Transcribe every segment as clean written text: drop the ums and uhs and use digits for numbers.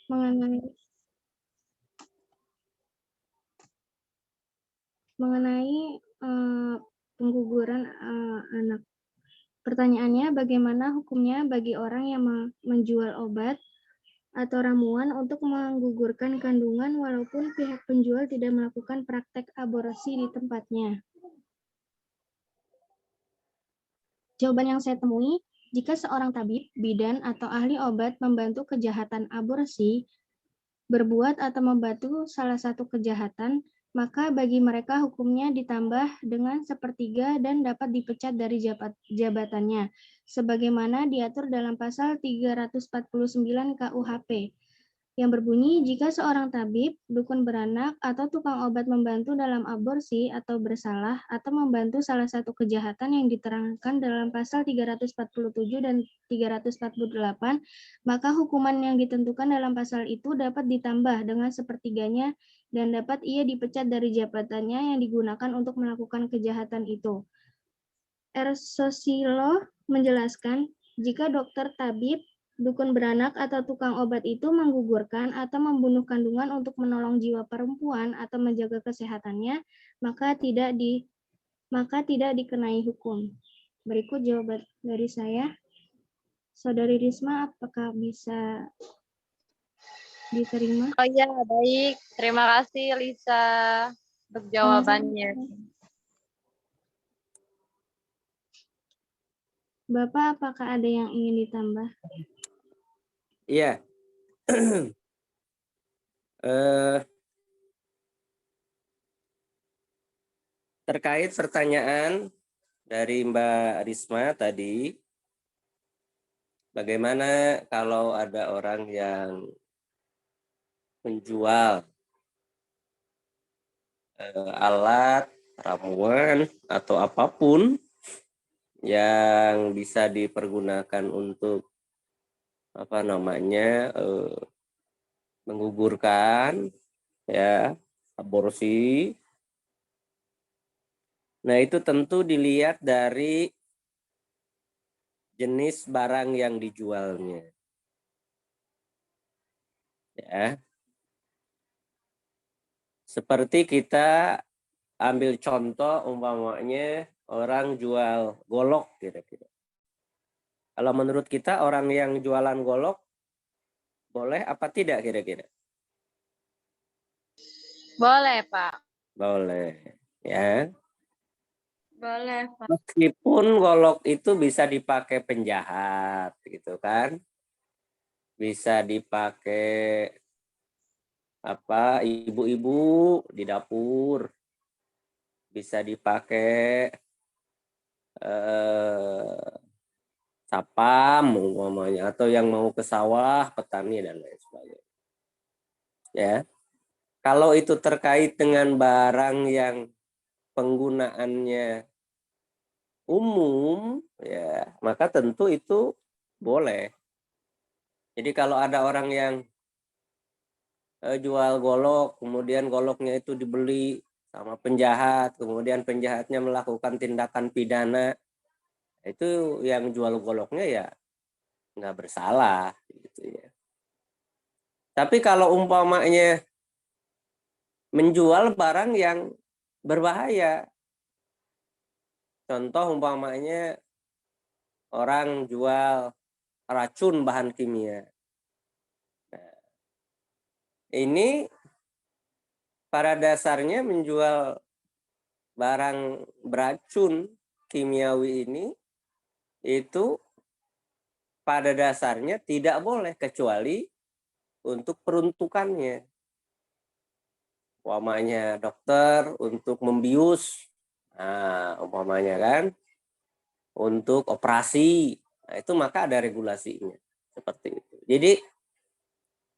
mengenai pengguguran anak. Pertanyaannya, bagaimana hukumnya bagi orang yang menjual obat atau ramuan untuk menggugurkan kandungan walaupun pihak penjual tidak melakukan praktek aborsi di tempatnya? Jawaban yang saya temui, jika seorang tabib, bidan, atau ahli obat membantu kejahatan aborsi, berbuat atau membantu salah satu kejahatan, maka bagi mereka hukumnya ditambah dengan sepertiga dan dapat dipecat dari jabatannya, sebagaimana diatur dalam pasal 349 KUHP, yang berbunyi jika seorang tabib, dukun beranak, atau tukang obat membantu dalam aborsi atau bersalah atau membantu salah satu kejahatan yang diterangkan dalam pasal 347 dan 348, maka hukuman yang ditentukan dalam pasal itu dapat ditambah dengan sepertiganya dan dapat ia dipecat dari jabatannya yang digunakan untuk melakukan kejahatan itu. R. Sosilo menjelaskan, jika dokter, tabib, dukun beranak, atau tukang obat itu menggugurkan atau membunuh kandungan untuk menolong jiwa perempuan atau menjaga kesehatannya, maka tidak dikenai hukum. Berikut jawaban dari saya. Saudari Risma, apakah bisa diterima? Oh iya, baik. Terima kasih Lisa untuk jawabannya. Bapak, apakah ada yang ingin ditambah? Iya. Terkait pertanyaan dari Mbak Risma tadi, bagaimana kalau ada orang yang menjual alat, ramuan, atau apapun yang bisa dipergunakan untuk menggugurkan, ya, aborsi. Nah, itu tentu dilihat dari jenis barang yang dijualnya. Ya. Seperti kita ambil contoh umpamanya orang jual golok kira-kira. Kalau menurut kita orang yang jualan golok boleh apa tidak kira-kira? Boleh, Pak. Boleh, ya. Boleh, Pak. Meskipun golok itu bisa dipakai penjahat gitu kan. Bisa dipakai ibu-ibu di dapur. Bisa dipakai sapam umpamanya, atau yang mau ke sawah, petani dan lain sebagainya. Ya. Kalau itu terkait dengan barang yang penggunaannya umum, ya, maka tentu itu boleh. Jadi kalau ada orang yang jual golok, kemudian goloknya itu dibeli sama penjahat, kemudian penjahatnya melakukan tindakan pidana, itu yang jual goloknya ya nggak bersalah gitu ya. Tapi kalau umpamanya menjual barang yang berbahaya, contoh umpamanya orang jual racun bahan kimia, nah, ini pada dasarnya menjual barang beracun kimiawi ini itu pada dasarnya tidak boleh kecuali untuk peruntukannya. Umpamanya dokter untuk membius, nah, umpamanya kan, untuk operasi, nah, itu maka ada regulasinya seperti itu. Jadi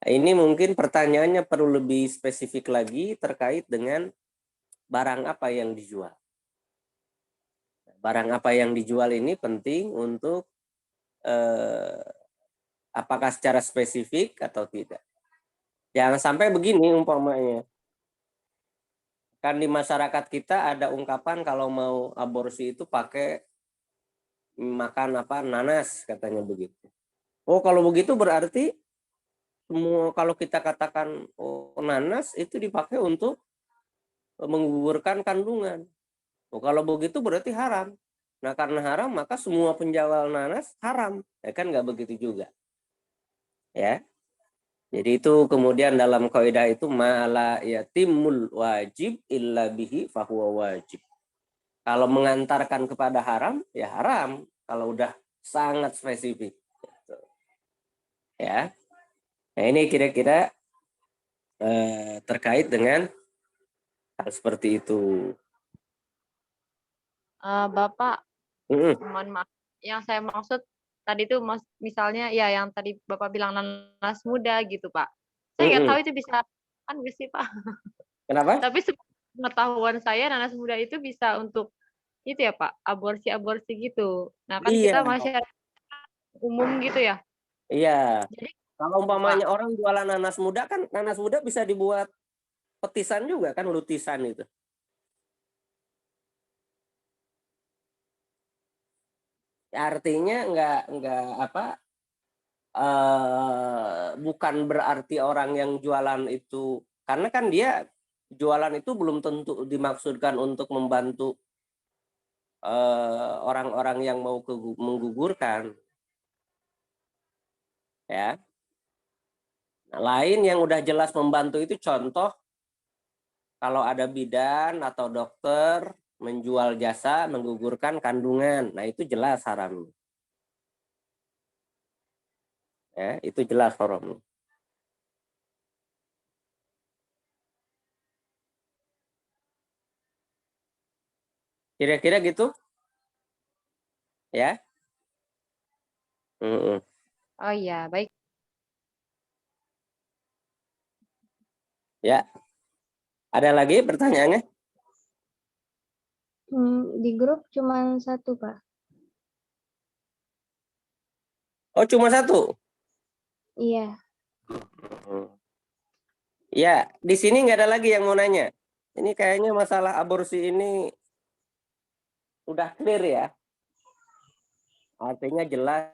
ini mungkin pertanyaannya perlu lebih spesifik lagi terkait dengan barang apa yang dijual. Barang apa yang dijual ini penting untuk apakah secara spesifik atau tidak. Jangan sampai begini umpamanya. Kan di masyarakat kita ada ungkapan kalau mau aborsi itu pakai makan nanas katanya begitu. Oh, kalau begitu berarti semua kalau kita katakan nanas itu dipakai untuk menggugurkan kandungan. Kalau begitu berarti haram. Nah, karena haram maka semua penjual nanas haram. Ya kan nggak begitu juga. Ya. Jadi itu kemudian dalam kaidah itu mala yatimul wajib illa bihi fahuwa wajib. Kalau mengantarkan kepada haram, ya haram. Kalau udah sangat spesifik. Ya. Nah, ini kira-kira terkait dengan hal seperti itu. Bapak, Mm-mm. mohon maaf. Yang saya maksud tadi itu misalnya ya yang tadi Bapak bilang nanas muda gitu, Pak. Saya nggak Mm-mm. tahu itu bisa kan nggak sih, Pak? Kenapa? Tapi pengetahuan saya nanas muda itu bisa untuk itu ya, Pak, aborsi-aborsi gitu. Nah, kan Iya, kita masyarakat umum gitu ya. iya. Jadi, Kalau Pak, umpamanya orang jualan nanas muda kan nanas muda bisa dibuat petisan juga kan, lutisan itu. Artinya nggak apa bukan berarti orang yang jualan itu, karena kan dia jualan itu belum tentu dimaksudkan untuk membantu orang-orang yang mau menggugurkan, ya. Nah, lain yang udah jelas membantu itu contoh kalau ada bidan atau dokter menjual jasa menggugurkan kandungan, nah itu jelas haram, ya itu jelas haram. Kira-kira gitu, ya. Mm-mm. oh iya, baik. Ya, ada lagi pertanyaannya? Di grup cuma satu, Pak. Oh, cuma satu. Iya. Ya, di sini nggak ada lagi yang mau nanya. Ini kayaknya masalah aborsi ini udah clear ya. Artinya jelas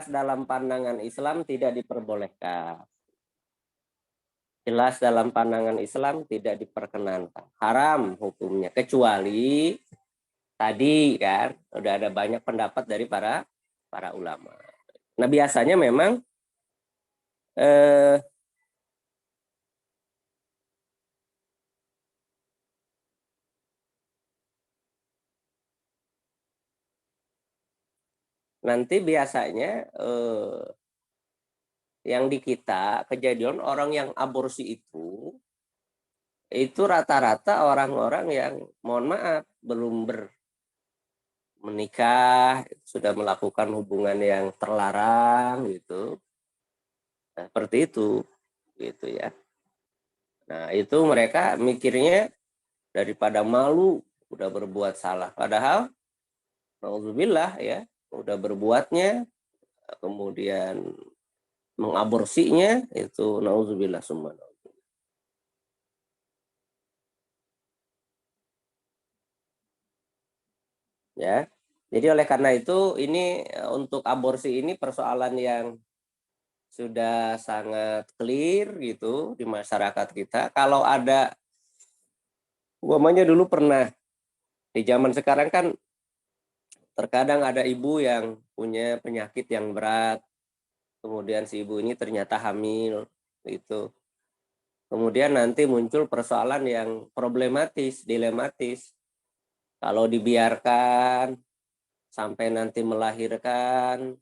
dalam pandangan Islam tidak diperbolehkan. Jelas dalam pandangan Islam tidak diperkenankan. Haram hukumnya. Kecuali tadi kan udah ada banyak pendapat dari para ulama. Nah, biasanya memang nanti biasanya yang di kita kejadian orang yang aborsi itu rata-rata orang-orang yang mohon maaf belum menikah, sudah melakukan hubungan yang terlarang gitu. Nah, seperti itu gitu ya. Nah, itu mereka mikirnya daripada malu udah berbuat salah. Padahal nauzubillah ya, udah berbuatnya kemudian mengaborsinya itu nauzubillah summa. Ya. Jadi oleh karena itu ini untuk aborsi ini persoalan yang sudah sangat clear gitu di masyarakat kita. Kalau ada umpamanya dulu pernah di zaman sekarang kan terkadang ada ibu yang punya penyakit yang berat, kemudian si ibu ini ternyata hamil gitu. Kemudian nanti muncul persoalan yang problematis, dilematis. Kalau dibiarkan sampai nanti melahirkan,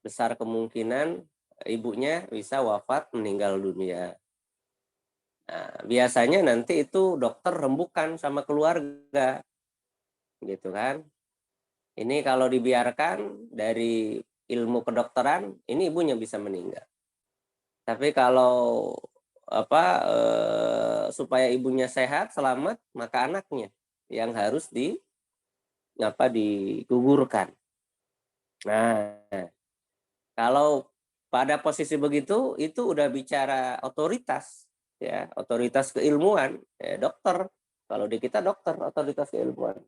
besar kemungkinan ibunya bisa wafat meninggal dunia. Nah, biasanya nanti itu dokter rembukan sama keluarga, gitu kan. Ini kalau dibiarkan dari ilmu kedokteran, ini ibunya bisa meninggal. Tapi kalau supaya ibunya sehat, selamat, maka anaknya yang harus digugurkan. Nah, kalau pada posisi begitu, itu udah bicara otoritas, ya, otoritas keilmuan, ya, dokter. Kalau di kita dokter, otoritas keilmuan.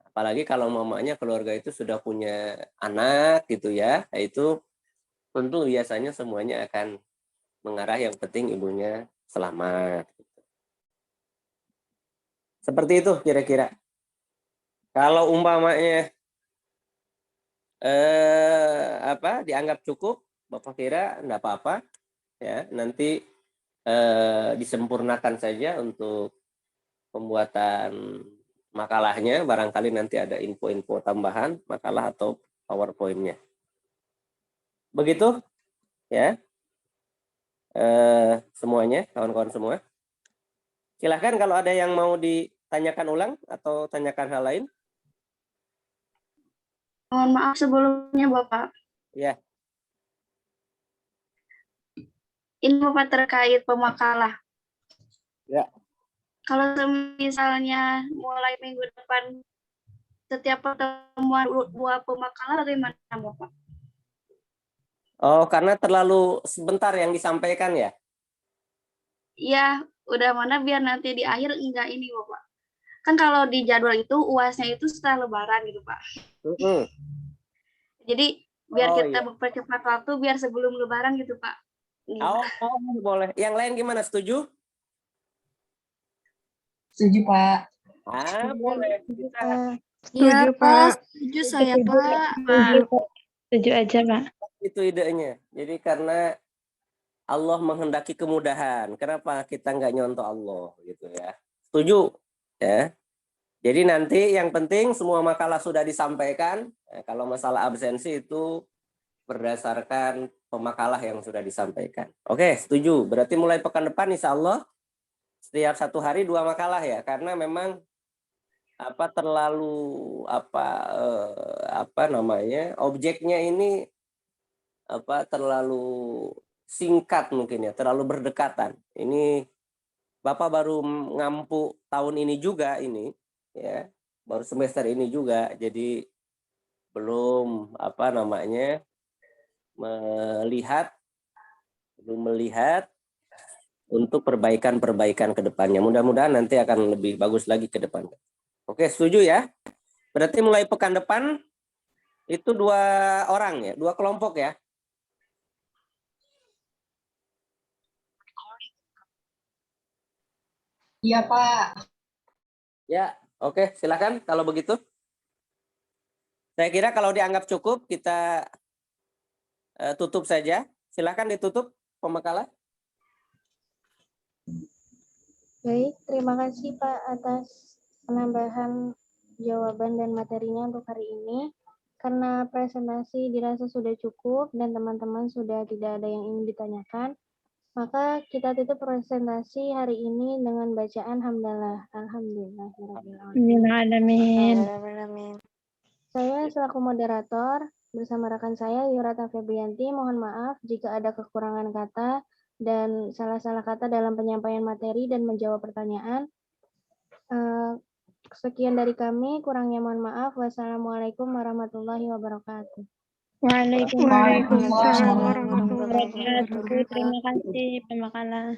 Apalagi kalau mamanya keluarga itu sudah punya anak gitu ya, itu tentu biasanya semuanya akan mengarah yang penting ibunya selamat. Seperti itu kira-kira. Kalau umpamanya dianggap cukup, Bapak kira enggak apa-apa ya, nanti disempurnakan saja untuk pembuatan makalahnya, barangkali nanti ada info-info tambahan makalah atau PowerPoint-nya. Begitu ya, semuanya, kawan-kawan semua. Silahkan kalau ada yang mau ditanyakan ulang atau tanyakan hal lain. Mohon maaf sebelumnya Bapak. Ya. Ini Bapak terkait pemakalah. Ya. Kalau misalnya mulai minggu depan setiap pertemuan 2 pemakalah bagaimana Bapak? Oh, karena terlalu sebentar yang disampaikan ya? Iya, udah mana biar nanti di akhir enggak ini Bapak. Kan kalau di jadwal itu UASnya itu setelah lebaran gitu Pak. Jadi biar kita mempercepat waktu biar sebelum lebaran gitu Pak. Gitu. Oh, boleh. Yang lain gimana? Setuju? Setuju, Pak. Boleh. Iya Pak, setuju saya Pak. Setuju aja, Pak. Itu idenya. Jadi karena Allah menghendaki kemudahan. Kenapa kita nggak nyontoh Allah gitu ya? Setuju ya? Jadi nanti yang penting semua makalah sudah disampaikan. Kalau masalah absensi itu berdasarkan pemakalah yang sudah disampaikan. Oke, setuju. Berarti mulai pekan depan insya Allah setiap 1 hari 2 makalah ya, karena memang terlalu objeknya ini terlalu singkat mungkin ya, terlalu berdekatan. Ini Bapak baru ngampu tahun ini juga ini ya, baru semester ini juga, jadi belum melihat untuk perbaikan ke depannya. Mudah-mudahan nanti akan lebih bagus lagi ke depannya. Oke, setuju ya? Berarti mulai pekan depan itu 2 orang ya, 2 kelompok ya? Iya, Pak. Ya, oke, silakan kalau begitu. Saya kira kalau dianggap cukup kita tutup saja. Silakan ditutup pemakalah. Baik, terima kasih Pak atas penambahan jawaban dan materinya untuk hari ini. Karena presentasi dirasa sudah cukup dan teman-teman sudah tidak ada yang ingin ditanyakan, maka kita tutup presentasi hari ini dengan bacaan hamdalah. Alhamdulillahirrahmanirrahim. Saya selaku moderator bersama rekan saya Yurata Febrianti, mohon maaf jika ada kekurangan kata dan salah-salah kata dalam penyampaian materi dan menjawab pertanyaan. Sekian dari kami, kurangnya mohon maaf. Wassalamualaikum warahmatullahi wabarakatuh. Waalaikumsalam warahmatullahi wabarakatuh. Terima kasih pemakalah.